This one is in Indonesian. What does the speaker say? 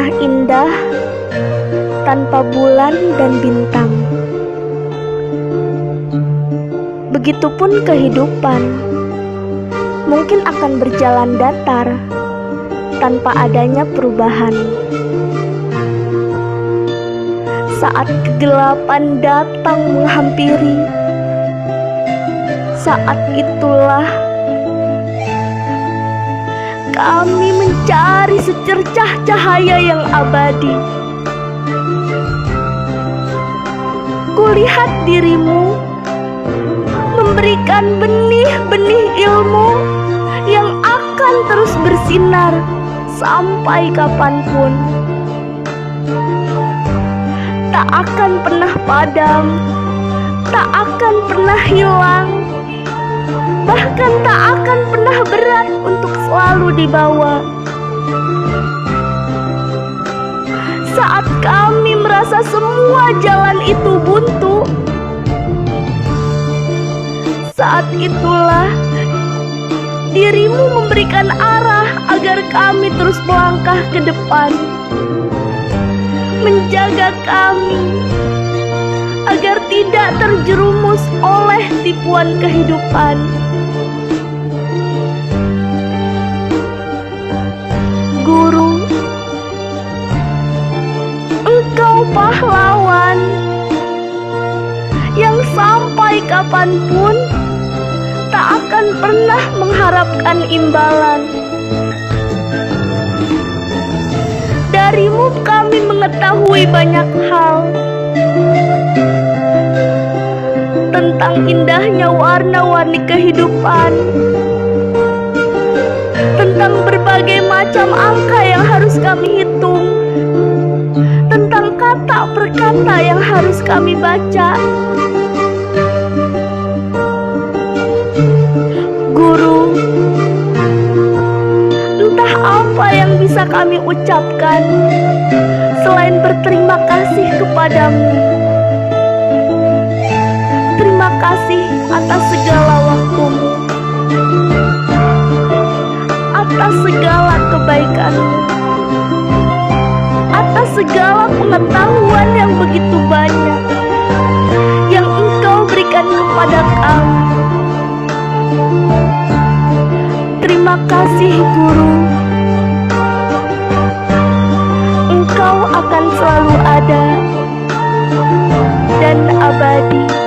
pernah indah tanpa bulan dan bintang. Begitupun kehidupan mungkin akan berjalan datar tanpa adanya perubahan. Saat kegelapan datang menghampiri, saat itulah kami mencari secercah cahaya yang abadi. Kulihat dirimu memberikan benih-benih ilmu yang akan terus bersinar sampai kapanpun. Tak akan pernah padam, tak akan pernah hilang, bahkan tak akan pernah berat untuk selalu dibawa. Saat kami merasa semua jalan itu buntu, saat itulah dirimu memberikan arah agar kami terus melangkah ke depan, menjaga kami agar tidak terjerumus oleh tipuan kehidupan. Guru, engkau pahlawan yang sampai kapanpun tak akan pernah mengharapkan imbalan. Darimu kami mengetahui banyak hal tentang indahnya warna-warni kehidupan, tentang berbagai macam angka yang harus kami hitung, tentang kata per kata yang harus kami baca. Guru, entah apa yang bisa kami ucapkan selain berterima kasih kepadamu. Terima kasih atas segala waktumu, atas segala kebaikanmu, atas segala pengetahuan yang begitu banyak yang engkau berikan kepada kami. Terima kasih Guru, engkau akan selalu ada dan abadi.